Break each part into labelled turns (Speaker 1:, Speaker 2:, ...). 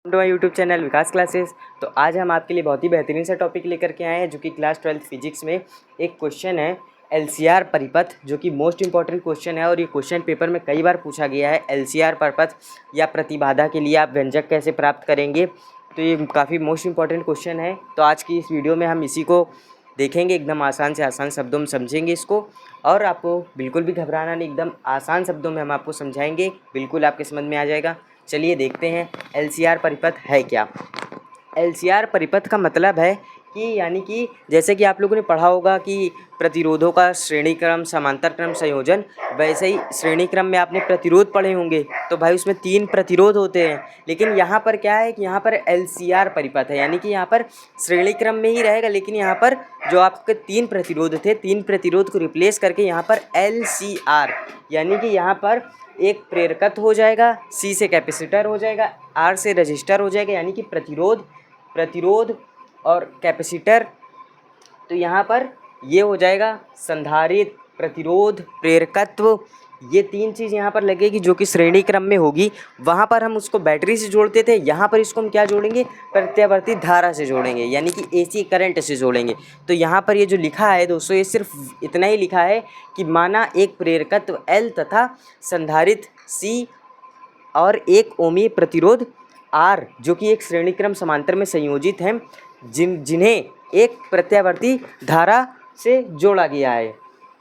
Speaker 1: To my YouTube channel Vikas classes. तो आज हम आपके लिए बहुत ही बेहतरीन सा टॉपिक लेकर के आए हैं जो कि क्लास 12 फिजिक्स में एक क्वेश्चन है एलसीआर परिपथ, जो कि मोस्ट इंपॉर्टेंट क्वेश्चन है और ये क्वेश्चन पेपर में कई बार पूछा गया है। एलसीआर परिपथ या प्रतिबाधा के लिए आप व्यंजक कैसे प्राप्त करेंगे, तो ये काफ़ी मोस्ट इंपॉर्टेंट क्वेश्चन है। तो आज की इस वीडियो में हम इसी को देखेंगे, एकदम आसान से आसान शब्दों में समझेंगे इसको, और आपको बिल्कुल भी घबराना नहीं, एकदम आसान शब्दों में हम आपको समझाएंगे, बिल्कुल आपके समझ में आ जाएगा। चलिए देखते हैं एलसीआर परिपथ है क्या। एलसीआर परिपथ का मतलब है कि यानी कि जैसे कि आप लोगों ने पढ़ा होगा कि प्रतिरोधों का श्रेणी क्रम, समांतर क्रम, संयोजन, वैसे ही श्रेणी क्रम में आपने प्रतिरोध पढ़े होंगे। तो भाई उसमें 3 प्रतिरोध होते हैं, लेकिन यहाँ पर क्या है कि यहाँ पर एलसीआर परिपथ है, यानी कि यहाँ पर श्रेणी क्रम में ही रहेगा, लेकिन यहाँ पर जो आपके 3 प्रतिरोध थे, 3 प्रतिरोध को रिप्लेस करके यहाँ पर एलसीआर, यानी कि यहाँ पर एक प्रेरकत्व हो जाएगा, सी से कैपेसिटर हो जाएगा, आर से रजिस्टर हो जाएगा, यानी कि प्रतिरोध और कैपेसिटर। तो यहाँ पर ये हो जाएगा संधारित्र, प्रतिरोध, प्रेरकत्व, ये 3 चीज़ यहाँ पर लगेगी जो कि श्रेणी क्रम में होगी। वहाँ पर हम उसको बैटरी से जोड़ते थे, यहाँ पर इसको हम क्या जोड़ेंगे, प्रत्यावर्ती धारा से जोड़ेंगे, यानी कि एसी करंट से जोड़ेंगे। तो यहाँ पर ये जो लिखा है दोस्तों, ये सिर्फ इतना ही लिखा है कि माना एक प्रेरकत्व L तथा संधारित्र C और एक ओमीय प्रतिरोध R, जो कि एक श्रेणी क्रम समांतर में संयोजित हैं, जिन्हें एक प्रत्यावर्ती धारा से जोड़ा गया है।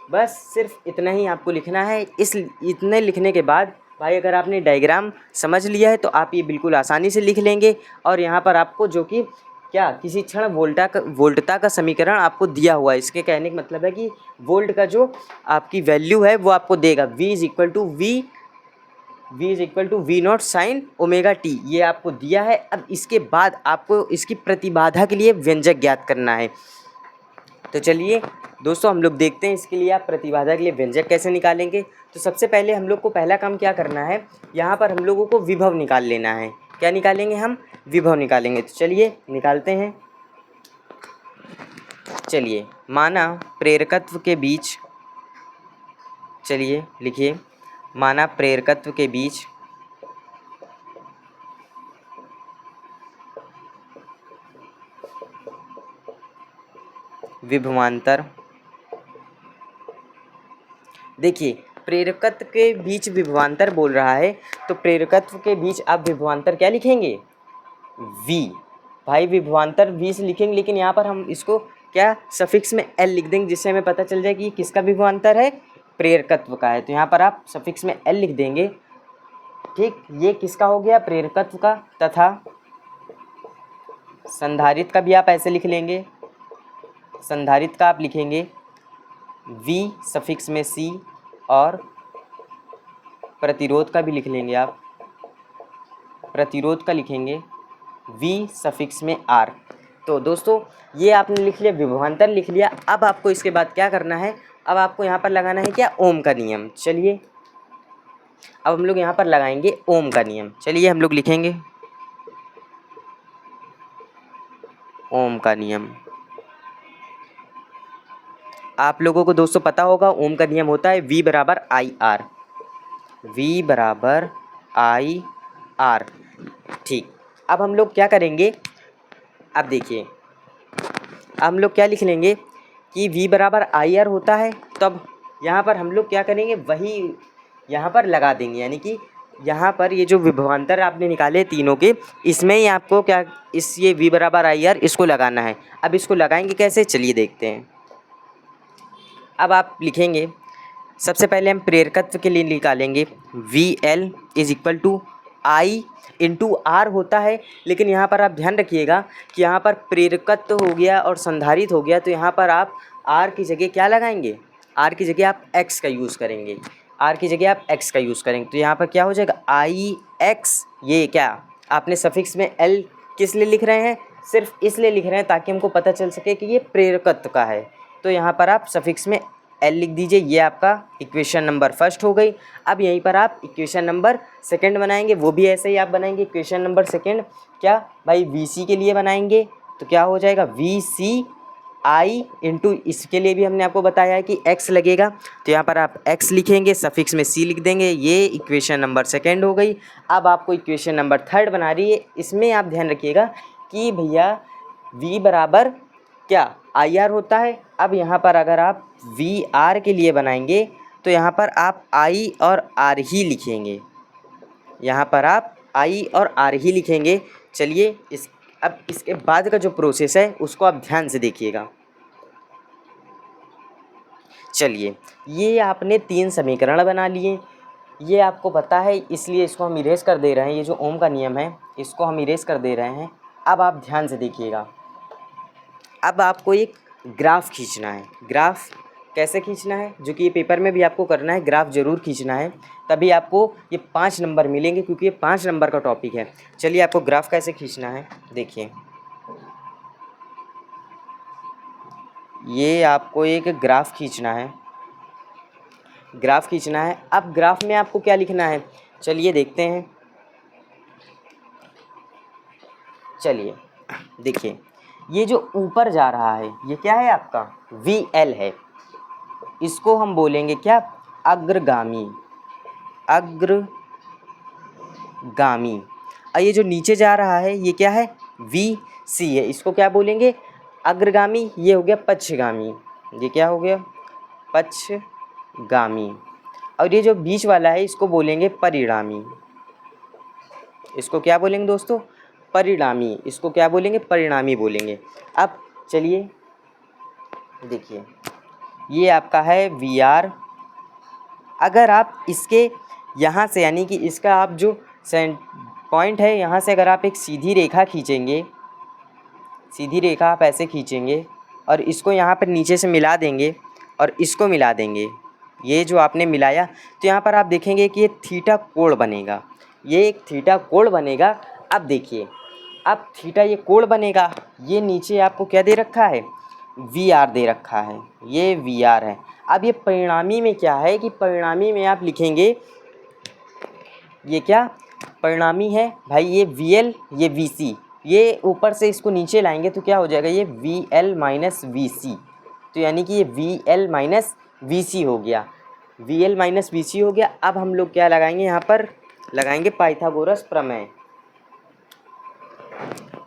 Speaker 1: बस सिर्फ इतना ही आपको लिखना है। इतने लिखने के बाद भाई अगर आपने डायग्राम समझ लिया है तो आप ये बिल्कुल आसानी से लिख लेंगे। और यहाँ पर आपको जो कि क्या किसी क्षण वोल्टता का समीकरण आपको दिया हुआ है। इसके कहने का मतलब है कि वोल्ट का जो आपकी वैल्यू है वो आपको देगा, V is equal to V naught sine omega T, ये आपको दिया है। अब इसके बाद आपको इसकी प्रतिबाधा के लिए व्यंजक ज्ञात करना है। तो चलिए दोस्तों हम लोग देखते हैं इसके लिए आप प्रतिबाधा के लिए व्यंजक कैसे निकालेंगे। तो सबसे पहले हम लोग को पहला काम क्या करना है, यहाँ पर हम लोगों को विभव निकाल लेना है। क्या निकालेंगे हम, विभव निकालेंगे। तो चलिए निकालते हैं। चलिए माना प्रेरकत्व के बीच, चलिए लिखिए, माना प्रेरकत्व के बीच विभवांतर, देखिए प्रेरकत्व के बीच विभवांतर बोल रहा है, तो प्रेरकत्व के बीच आप विभवांतर क्या लिखेंगे, V। भाई विभवांतर V से लिखेंगे, लेकिन यहाँ पर हम इसको क्या सफिक्स में L लिख देंगे, जिससे हमें पता चल जाए कि किसका विभवांतर है, प्रेरकत्व का है। तो यहाँ पर आप सफिक्स में L लिख देंगे। ठीक, ये किसका हो गया, प्रेरकत्व का। तथा संधारित्र का भी आप ऐसे लिख लेंगे, संधारित्र का आप लिखेंगे V सफिक्स में C, और प्रतिरोध का भी लिख लेंगे आप, प्रतिरोध का लिखेंगे V सफिक्स में R। तो दोस्तों ये आपने लिख लिया, विभवांतर लिख लिया। अब आपको इसके बाद क्या करना है, अब आपको यहाँ पर लगाना है क्या, ओम का नियम। चलिए अब हम लोग यहाँ पर लगाएंगे ओम का नियम। चलिए हम लोग लिखेंगे ओम का नियम। आप लोगों को दोस्तों पता होगा ओम का नियम होता है V बराबर आई आर, V बराबर आई आर। ठीक, अब हम लोग क्या करेंगे, अब देखिए अब हम लोग क्या लिख लेंगे कि V बराबर आई आर होता है। तब यहाँ पर हम लोग क्या करेंगे, वही यहाँ पर लगा देंगे, यानी कि यहाँ पर ये जो विभवांतर आपने निकाले तीनों के, इसमें ही आपको क्या ये V बराबर आई आर इसको लगाना है। अब इसको लगाएंगे कैसे, चलिए देखते हैं। अब आप लिखेंगे, सबसे पहले हम प्रेरकत्व के लिए निकालेंगे VL is equal to I into R होता है, लेकिन यहाँ पर आप ध्यान रखिएगा कि यहाँ पर प्रेरकत्व हो गया और संधारित्र हो गया, तो यहाँ पर आप R की जगह क्या लगाएंगे, R की जगह आप X का यूज़ करेंगे, R की जगह आप X का यूज़ करेंगे। तो यहाँ पर क्या हो जाएगा, IX। ये क्या आपने सफिक्स में L किस लिए लिख रहे हैं, सिर्फ इसलिए लिख रहे हैं ताकि हमको पता चल सके कि ये प्रेरकत्व का है। तो यहाँ पर आप सफिक्स में L लिख दीजिए। ये आपका इक्वेशन नंबर फर्स्ट हो गई। अब यहीं पर आप इक्वेशन नंबर सेकंड बनाएंगे, वो भी ऐसे ही आप बनाएंगे। इक्वेशन नंबर सेकंड क्या भाई VC के लिए बनाएंगे, तो क्या हो जाएगा VC आई इंटू, इसके लिए भी हमने आपको बताया है कि x लगेगा, तो यहाँ पर आप x लिखेंगे, सफिक्स में c लिख देंगे। ये इक्वेशन नंबर सेकेंड हो गई। अब आपको इक्वेशन नंबर थर्ड बना रही है, इसमें आप ध्यान रखिएगा कि भैया v बराबर क्या आई आर होता है। अब यहाँ पर अगर आप वी आर के लिए बनाएंगे तो यहाँ पर आप आई और आर ही लिखेंगे, यहाँ पर आप आई और आर ही लिखेंगे। चलिए अब इसके बाद का जो प्रोसेस है उसको आप ध्यान से देखिएगा। चलिए, ये आपने 3 समीकरण बना लिए, ये आपको पता है इसलिए इसको हम इरेज कर दे रहे हैं। ये जो ओम का नियम है इसको हम इरेज कर दे रहे हैं। अब आप ध्यान से देखिएगा, अब आपको एक ग्राफ खींचना है। ग्राफ कैसे खींचना है, जो कि ये पेपर में भी आपको करना है, ग्राफ ज़रूर खींचना है, तभी आपको ये 5 नंबर मिलेंगे, क्योंकि ये 5 नंबर का टॉपिक है। चलिए, आपको ग्राफ कैसे खींचना है देखिए। ये आपको एक ग्राफ खींचना है, ग्राफ खींचना है। अब ग्राफ में आपको क्या लिखना है, चलिए देखते हैं। चलिए देखिए, ये जो ऊपर जा रहा है ये क्या है आपका VL है, इसको हम बोलेंगे क्या, अग्रगामी, अग्रगामी। और ये जो नीचे जा रहा है ये क्या है, VC है, इसको क्या बोलेंगे, अग्रगामी। ये हो गया पक्षगामी, ये क्या हो गया, पक्षगामी। और ये जो बीच वाला है इसको बोलेंगे परिणामी, इसको क्या बोलेंगे दोस्तों, परिणामी। इसको क्या बोलेंगे, परिणामी बोलेंगे। अब चलिए देखिए, ये आपका है VR। अगर आप इसके यहाँ से, यानी कि इसका आप जो पॉइंट है यहाँ से अगर आप एक सीधी रेखा खींचेंगे, सीधी रेखा आप ऐसे खींचेंगे और इसको यहाँ पर नीचे से मिला देंगे और इसको मिला देंगे, ये जो आपने मिलाया, तो यहाँ पर आप देखेंगे कि ये थीटा कोण बनेगा, ये एक थीटा कोण बनेगा। अब देखिए, अब थीटा ये कोण बनेगा, ये नीचे आपको क्या दे रखा है, VR दे रखा है, ये VR है। अब ये परिणामी में क्या है कि परिणामी में आप लिखेंगे, ये क्या परिणामी है भाई, ये VL, ये VC, ये ऊपर से इसको नीचे लाएंगे तो क्या हो जाएगा, ये VL माइनस VC। तो यानी कि ये VL माइनस VC हो गया, VL माइनस VC हो गया। अब हम लोग क्या लगाएंगे, यहाँ पर लगाएंगे पाइथागोरस प्रमेय।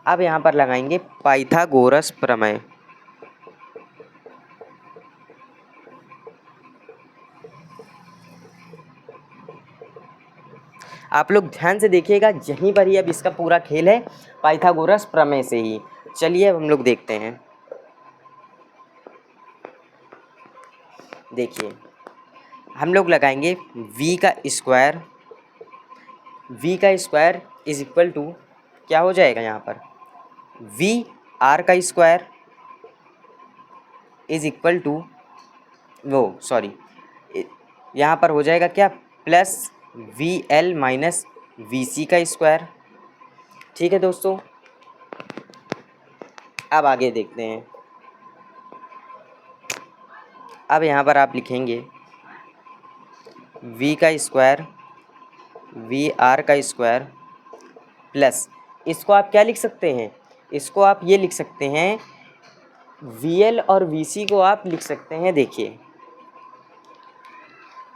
Speaker 1: अब यहाँ पर लगाएंगे पाइथागोरस प्रमेय। आप लोग ध्यान से देखिएगा, यहीं पर ही अब इसका पूरा खेल है, पाइथागोरस प्रमेय से ही। चलिए अब हम लोग देखते हैं। देखिए, हम लोग लगाएंगे v का स्क्वायर, v का स्क्वायर इज इक्वल टू क्या हो जाएगा, यहाँ पर VR का स्क्वायर इज इक्वल टू यहाँ पर हो जाएगा क्या, प्लस VL माइनस VC का स्क्वायर। ठीक है दोस्तों, अब आगे देखते हैं। अब यहाँ पर आप लिखेंगे v का स्क्वायर, VR का स्क्वायर प्लस, इसको आप क्या लिख सकते हैं, इसको आप ये लिख सकते हैं, VL और VC को आप लिख सकते हैं। देखिए,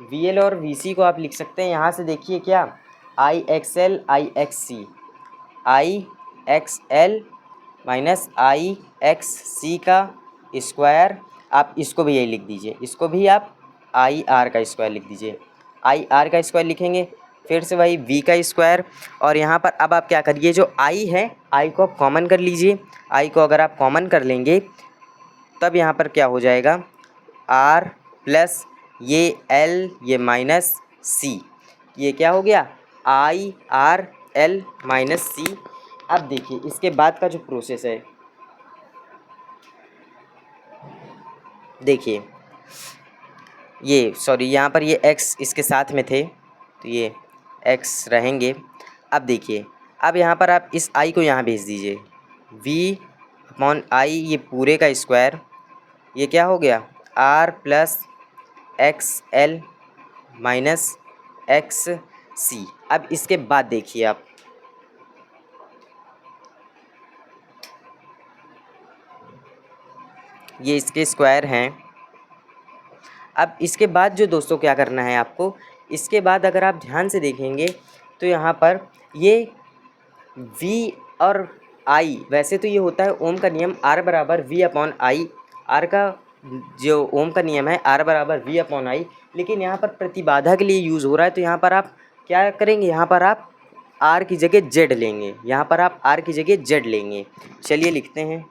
Speaker 1: VL और VC को आप लिख सकते हैं, यहाँ से देखिए क्या, IXL IXC, IXL minus IXC का स्क्वायर, आप इसको भी यही लिख दीजिए, इसको भी आप IR का स्क्वायर लिख दीजिए। IR का स्क्वायर लिखेंगे, फिर से वही V का स्क्वायर, और यहाँ पर अब आप क्या करिए, जो I है, I को आप कॉमन कर लीजिए। I को अगर आप कॉमन कर लेंगे तब यहाँ पर क्या हो जाएगा, R प्लस ये L, ये माइनस C, ये क्या हो गया, IRL माइनस C। अब देखिए इसके बाद का जो प्रोसेस है, देखिए ये यहाँ पर ये x इसके साथ में थे तो ये x रहेंगे। अब देखिए, अब यहाँ पर आप इस i को यहाँ भेज दीजिए, v/i, ये पूरे का स्क्वायर, ये क्या हो गया, r plus XL minus XC। अब इसके बाद देखिए आप, ये इसके स्क्वायर हैं। अब इसके बाद जो दोस्तों क्या करना है आपको, इसके बाद अगर आप ध्यान से देखेंगे तो यहाँ पर ये v और i, वैसे तो ये होता है ओम का नियम r बराबर v अपॉन आई, r का जो ओम का नियम है r बराबर v अपॉन आई, लेकिन यहाँ पर प्रतिबाधा के लिए यूज़ हो रहा है। तो यहाँ पर आप क्या करेंगे, यहाँ पर आप r की जगह z लेंगे, यहाँ पर आप r की जगह z लेंगे। चलिए लिखते हैं,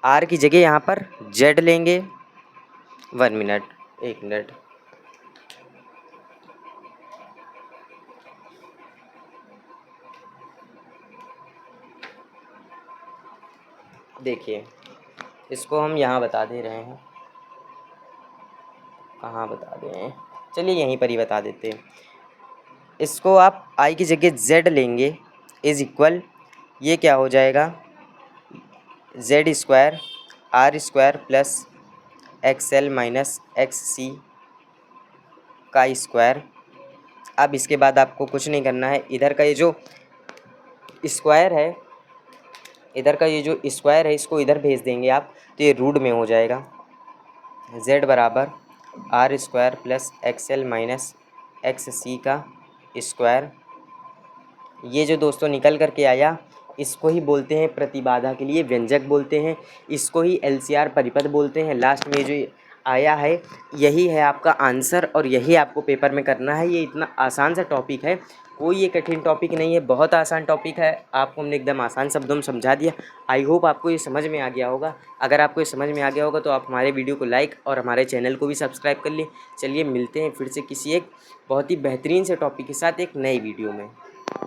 Speaker 1: r की जगह यहाँ पर z लेंगे। 1 मिनट, 1 मिनट। देखिए इसको हम यहाँ बता दे रहे हैं, कहाँ बता दे रहे हैं, चलिए यहीं पर ही बता देते हैं। इसको आप i की जगह z लेंगे, इज़ इक्वल, ये क्या हो जाएगा, z square r square plus xl minus xc का स्क्वायर। अब इसके बाद आपको कुछ नहीं करना है, इधर का ये जो स्क्वायर है, इधर का ये जो स्क्वायर है इसको इधर भेज देंगे आप, तो ये रूट में हो जाएगा। z बराबर r square plus xl minus xc का स्क्वायर। ये जो दोस्तों निकल कर के आया, इसको ही बोलते हैं प्रतिबाधा के लिए व्यंजक बोलते हैं, इसको ही LCR परिपथ बोलते हैं। लास्ट में जो आया है यही है आपका आंसर, और यही आपको पेपर में करना है। ये इतना आसान सा टॉपिक है, कोई ये कठिन टॉपिक नहीं है, बहुत आसान टॉपिक है। आपको हमने एकदम आसान शब्दों में समझा दिया। आई होप आपको ये समझ में आ गया होगा। अगर आपको ये समझ में आ गया होगा तो आप हमारे वीडियो को लाइक और हमारे चैनल को भी सब्सक्राइब कर लें। चलिए मिलते हैं फिर से किसी एक बहुत ही बेहतरीन से टॉपिक के साथ एक नई वीडियो में।